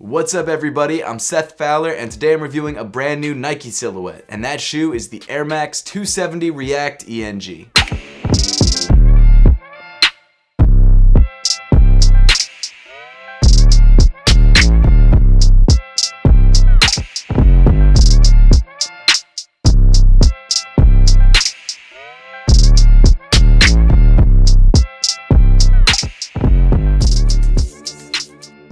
What's up everybody, I'm Seth Fowler and today I'm reviewing a brand new Nike silhouette, and that shoe is the AirMax 270 React ENG.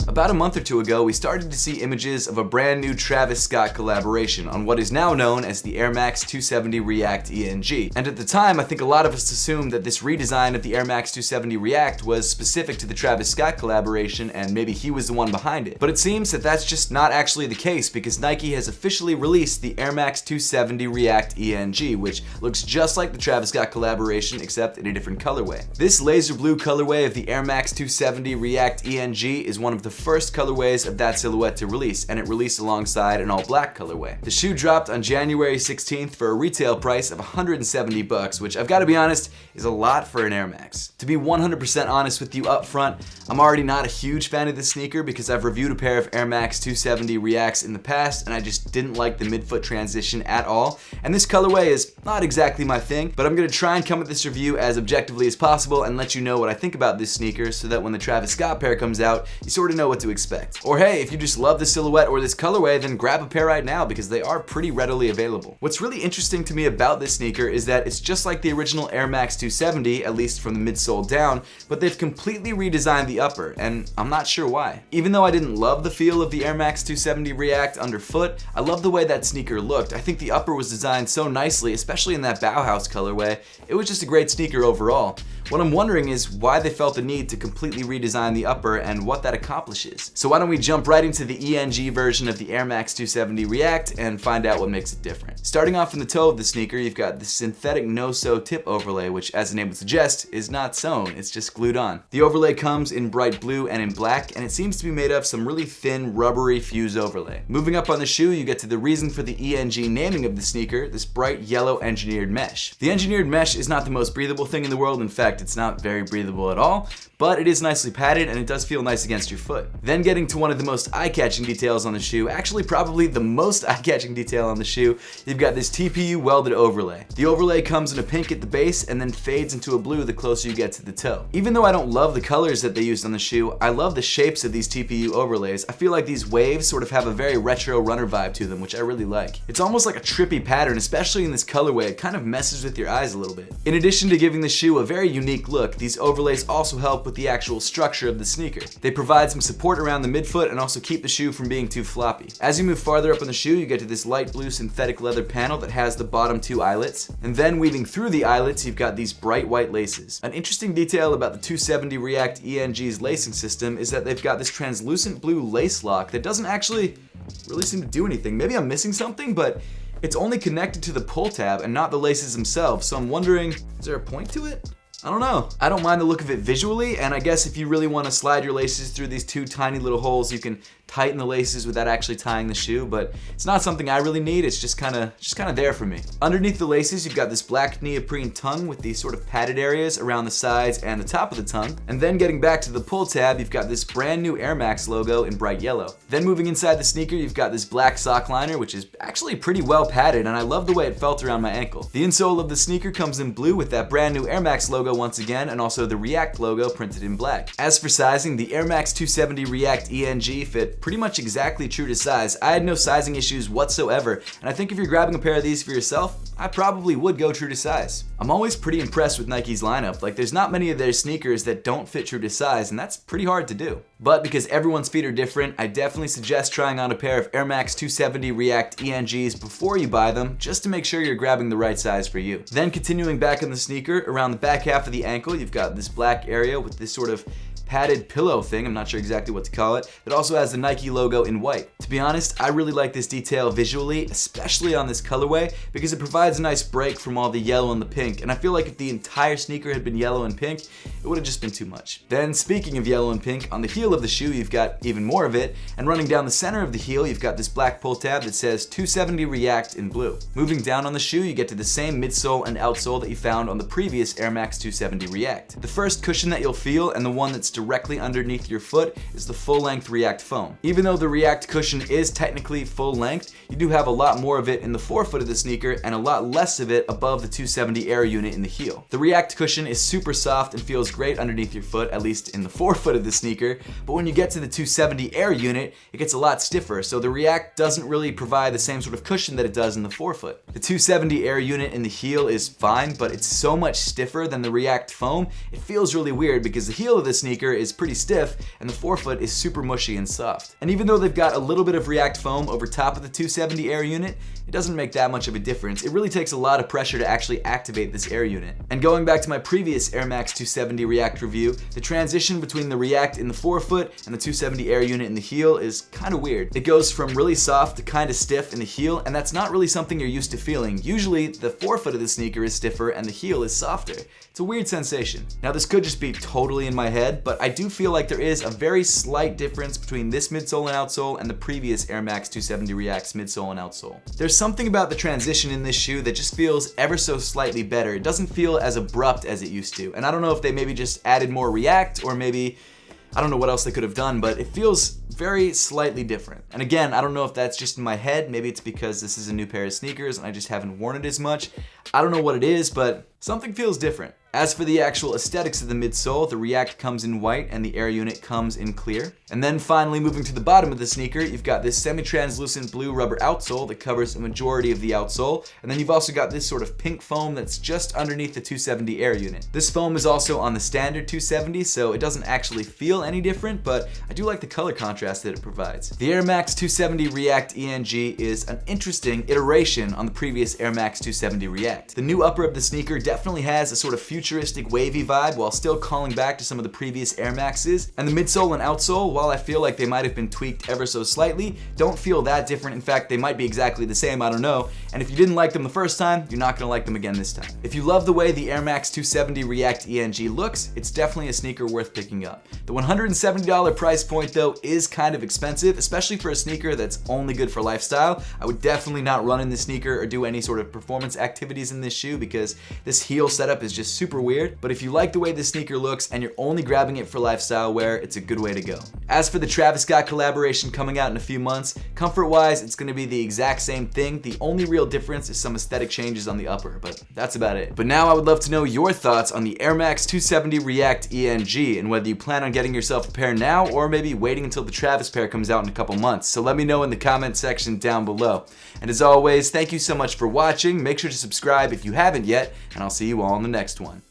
About a month or two ago, we started to see images of a brand new Travis Scott collaboration on what is now known as the AirMax 270 React ENG. And at the time, I think a lot of us assumed that this redesign of the AirMax 270 React was specific to the Travis Scott collaboration and maybe he was the one behind it. But it seems that that's just not actually the case because Nike has officially released the AirMax 270 React ENG, which looks just like the Travis Scott collaboration except in a different colorway. This laser blue colorway of the AirMax 270 React ENG is one of the first colorways of that silhouette to release, and it released alongside an all-black colorway. The shoe dropped on January 16th for a retail price of $170, which I've got to be honest is a lot for an Air Max. To be 100% honest with you up front, I'm already not a huge fan of this sneaker because I've reviewed a pair of Air Max 270 Reacts in the past and I just didn't like the midfoot transition at all, and this colorway is not exactly my thing, but I'm going to try and come at this review as objectively as possible and let you know what I think about this sneaker so that when the Travis Scott pair comes out, you sort of know what to expect. Or hey, if you just love the silhouette or this colorway, then grab a pair right now because they are pretty readily available. What's really interesting to me about this sneaker is that it's just like the original Air Max 270, at least from the midsole down, but they've completely redesigned the upper, and I'm not sure why. Even though I didn't love the feel of the Air Max 270 React underfoot, I love the way that sneaker looked. I think the upper was designed so nicely, especially in that Bauhaus colorway. It was just a great sneaker overall. What I'm wondering is why they felt the need to completely redesign the upper and what that accomplishes. So why don't we jump right into the ENG version of the Air Max 270 React and find out what makes it different. Starting off from the toe of the sneaker, you've got the synthetic no-sew tip overlay, which as the name would suggest, is not sewn, it's just glued on. The overlay comes in bright blue and in black, and it seems to be made of some really thin, rubbery fuse overlay. Moving up on the shoe, you get to the reason for the ENG naming of the sneaker, this bright yellow engineered mesh. The engineered mesh is not the most breathable thing in the world. In fact, it's not very breathable at all, but it is nicely padded and it does feel nice against your foot. Then getting to one of the most eye-catching details on the shoe, actually probably the most eye-catching detail on the shoe, you've got this TPU welded overlay. The overlay comes in a pink at the base and then fades into a blue the closer you get to the toe. Even though I don't love the colors that they used on the shoe, I love the shapes of these TPU overlays. I feel like these waves sort of have a very retro runner vibe to them, which I really like. It's almost like a trippy pattern, especially in this colorway. It kind of messes with your eyes a little bit. In addition to giving the shoe a very unique look, these overlays also help with the actual structure of the sneaker. They provide some support around the midfoot and also keep the shoe from being too floppy. As you move farther up on the shoe, you get to this light blue synthetic leather panel that has the bottom two eyelets, and then weaving through the eyelets, you've got these bright white laces. An interesting detail about the 270 React ENG's lacing system is that they've got this translucent blue lace lock that doesn't actually really seem to do anything. Maybe I'm missing something, but it's only connected to the pull tab and not the laces themselves, so I'm wondering, is there a point to it? I don't know. I don't mind the look of it visually, and I guess if you really want to slide your laces through these two tiny little holes, you can tighten the laces without actually tying the shoe, but it's not something I really need. It's just kind of there for me. Underneath the laces, you've got this black neoprene tongue with these sort of padded areas around the sides and the top of the tongue. And then getting back to the pull tab, you've got this brand new Air Max logo in bright yellow. Then moving inside the sneaker, you've got this black sock liner, which is actually pretty well padded, and I love the way it felt around my ankle. The insole of the sneaker comes in blue with that brand new Air Max logo once again, and also the React logo printed in black. As for sizing, the Air Max 270 React ENG fit pretty much exactly true to size. I had no sizing issues whatsoever, and I think if you're grabbing a pair of these for yourself, I probably would go true to size. I'm always pretty impressed with Nike's lineup. Like, there's not many of their sneakers that don't fit true to size, and that's pretty hard to do. But because everyone's feet are different, I definitely suggest trying on a pair of Air Max 270 React ENGs before you buy them, just to make sure you're grabbing the right size for you. Then continuing back on the sneaker, around the back half of the ankle, you've got this black area with this sort of padded pillow thing, I'm not sure exactly what to call it, that also has the Nike logo in white. To be honest, I really like this detail visually, especially on this colorway, because it provides a nice break from all the yellow and the pink, and I feel like if the entire sneaker had been yellow and pink, it would have just been too much. Then speaking of yellow and pink, on the heel of the shoe you've got even more of it, and running down the center of the heel you've got this black pull tab that says 270 React in blue. Moving down on the shoe you get to the same midsole and outsole that you found on the previous Air Max 270 270 React. The first cushion that you'll feel, and the one that's directly underneath your foot, is the full-length React foam. Even though the React cushion is technically full length, you do have a lot more of it in the forefoot of the sneaker and a lot less of it above the 270 Air unit in the heel. The React cushion is super soft and feels great underneath your foot, at least in the forefoot of the sneaker, but when you get to the 270 Air unit, it gets a lot stiffer, so the React doesn't really provide the same sort of cushion that it does in the forefoot. The 270 Air unit in the heel is fine, but it's so much stiffer than the React foam, it feels really weird because the heel of the sneaker is pretty stiff and the forefoot is super mushy and soft. And even though they've got a little bit of React foam over top of the 270 Air unit, it doesn't make that much of a difference. It really takes a lot of pressure to actually activate this Air unit. And going back to my previous AirMax 270 React review, the transition between the React in the forefoot and the 270 Air unit in the heel is kind of weird. It goes from really soft to kind of stiff in the heel, and that's not really something you're used to feeling. Usually, the forefoot of the sneaker is stiffer and the heel is softer. It's a weird sensation. Now, this could just be totally in my head, but I do feel like there is a very slight difference between this midsole and outsole and the previous AirMax 270 React's midsole and outsole. There's something about the transition in this shoe that just feels ever so slightly better. It doesn't feel as abrupt as it used to. And I don't know if they maybe just added more React, or maybe, I don't know what else they could have done, but it feels very slightly different. And again, I don't know if that's just in my head. Maybe it's because this is a new pair of sneakers and I just haven't worn it as much. I don't know what it is, but something feels different. As for the actual aesthetics of the midsole, the React comes in white and the Air unit comes in clear. And then finally, moving to the bottom of the sneaker, you've got this semi-translucent blue rubber outsole that covers a majority of the outsole. And then you've also got this sort of pink foam that's just underneath the 270 Air unit. This foam is also on the standard 270, so it doesn't actually feel any different, but I do like the color contrast that it provides. The AirMax 270 React ENG is an interesting iteration on the previous AirMax 270 React. The new upper of the sneaker definitely has a sort of futuristic wavy vibe while still calling back to some of the previous Air Maxes. And the midsole and outsole, while I feel like they might have been tweaked ever so slightly, don't feel that different. In fact, they might be exactly the same, I don't know. And if you didn't like them the first time, you're not gonna like them again this time. If you love the way the AirMax 270 React ENG looks, it's definitely a sneaker worth picking up. The $170 price point though is kind of expensive, especially for a sneaker that's only good for lifestyle. I would definitely not run in this sneaker or do any sort of performance activities in this shoe because this heel setup is just super weird. But if you like the way this sneaker looks and you're only grabbing it for lifestyle wear, it's a good way to go. As for the Travis Scott collaboration coming out in a few months, comfort-wise, it's going to be the exact same thing. The only real difference is some aesthetic changes on the upper, but that's about it. But now I would love to know your thoughts on the AirMax 270 React ENG and whether you plan on getting yourself a pair now or maybe waiting until the Travis pair comes out in a couple months. So let me know in the comment section down below. And as always, thank you so much for watching. Make sure to subscribe if you haven't yet, and I'll see you all in the next one.